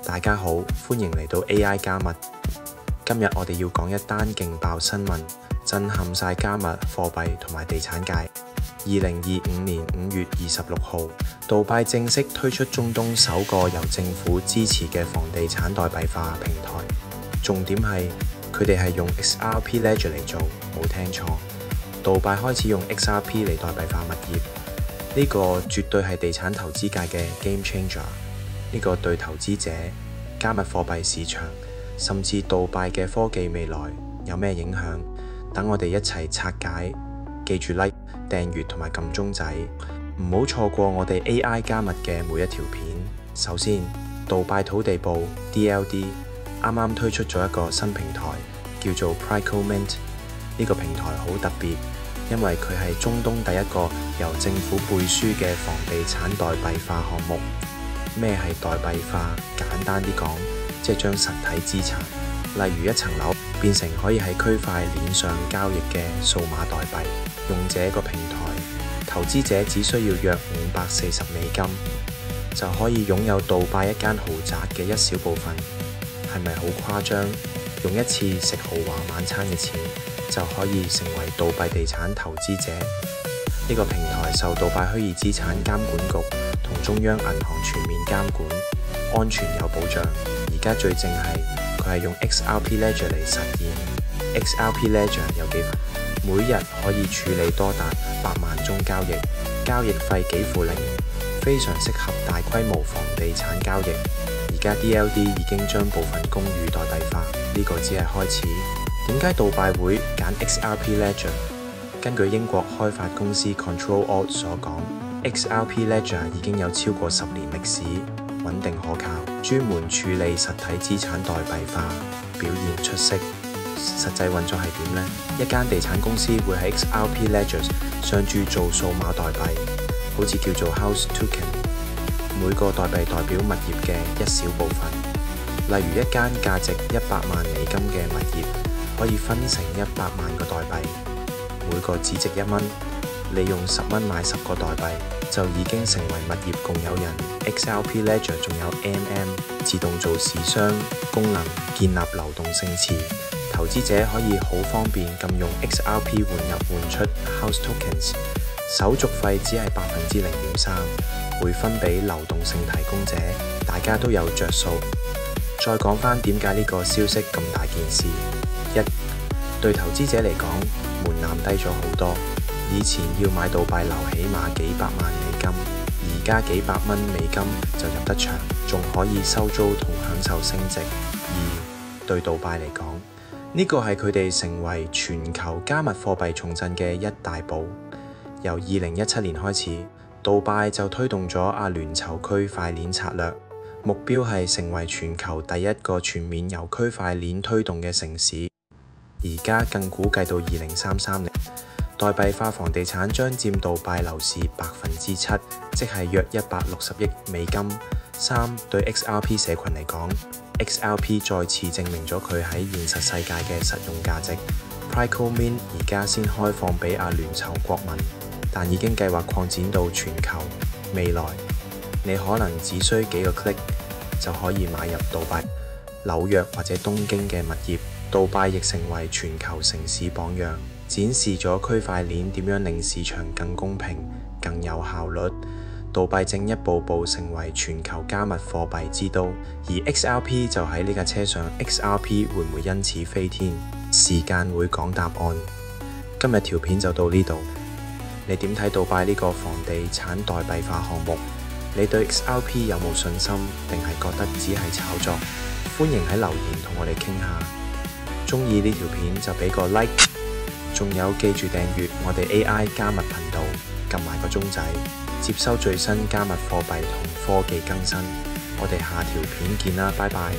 大家好，歡迎嚟到 AI 加密。今日我哋要講一單勁爆新聞，震撼晒加密貨幣同埋地產界。2025年5月26號，杜拜正式推出中東首個由政府支持嘅房地產代幣化平台。重點係佢哋係用 XRP Ledger 嚟做，冇聽錯。杜拜開始用 XRP 嚟代幣化物業，呢個絕對係地產投資界嘅 game changer。呢個對投資者、加密貨幣市場，甚至杜拜嘅科技未來有咩影響？等我哋一齊拆解。記住 like、訂閱同埋撳鐘仔，唔好錯過我哋 AI 加密嘅每一條片。首先，杜拜土地部 DLD 啱啱推出咗一個新平台，叫做 Prico Mint。呢個平台好特別，因為佢係中東第一個由政府背書嘅房地產代幣化項目。咩係代幣化？簡單啲講，即係將實體資產，例如一層樓，變成可以喺區塊鏈上交易嘅數碼代幣。用這個平台，投資者只需要約540美金，就可以擁有杜拜一間豪宅嘅一小部分。係咪好誇張？用一次食豪華晚餐嘅錢，就可以成為杜拜地產投資者。呢個平台受杜拜虛擬資產監管局同中央銀行全面監管，安全有保障。而家最正係佢係用 XRP Ledger 嚟實現。XRP Ledger 有幾份？每日可以處理多達8萬宗交易，交易費幾乎零，非常適合大規模房地產交易。而家 DLD 已經將部分公寓代幣化，呢個只係開始。點解杜拜會揀 XRP Ledger？根據英國開發公司 Control Alt 所講， XRP Ledger 已經有超過10年歷史，穩定可靠，專門處理實體資產代幣化，表現出色。實際運作係點呢？一間地產公司會喺 XRP Ledger 上注做數碼代幣，好似叫做 House Token。每個代幣代表物業嘅一小部分。例如一間價值100萬美金嘅物業，可以分成100萬個代幣，每個只值1蚊。你用10蚊買10個代幣，就已經成為物業共有人。XRP Ledger 仲有 自動做市商功能，建立流動性池。投資者可以好方便咁用 XRP 換入換出 House Tokens， 手續費只係0.3%，會分俾流動性提供者，大家都有着數。再講返點解呢個消息咁大件事？一，對投資者嚟講，門檻低咗好多。以前要買杜拜樓起碼幾百萬美金，而家幾百蚊美金就入得場，仲可以收租同享受升值。二，對杜拜嚟講，呢個係佢哋成為全球加密貨幣重鎮嘅一大步。由2017年開始，杜拜就推動咗阿聯酋區塊鏈策略，目標係成為全球第一個全面由區塊鏈推動嘅城市。而家更估計到2033年，代幣化房地產將佔杜拜樓市7%，即係約160億美金。三，對 XRP 社群嚟講，XRP 再次證明咗佢喺現實世界嘅實用價值。Prico Mint 而家先開放俾阿聯酋國民，但已經計劃擴展到全球。未來你可能只需幾個 click 就可以買入杜拜、紐約或者東京嘅物業。杜拜亦成為全球城市榜樣，展示咗區塊鏈點樣令市場更公平、更有效率。杜拜正一步步成為全球加密貨幣之都，而 XRP 就喺呢架車上。XRP 會唔會因此飛天？時間會講答案。今日條片就到呢度。你點睇杜拜呢個房地產代幣化項目？你對 XRP 有冇信心，定係覺得只係炒作？歡迎喺留言同我哋傾下。鍾意呢條片就俾個 like， 仲有記住訂閱我哋 AI 加密頻道，撳埋個鐘仔，接收最新加密貨幣同科技更新。我哋下條片見啦，拜拜。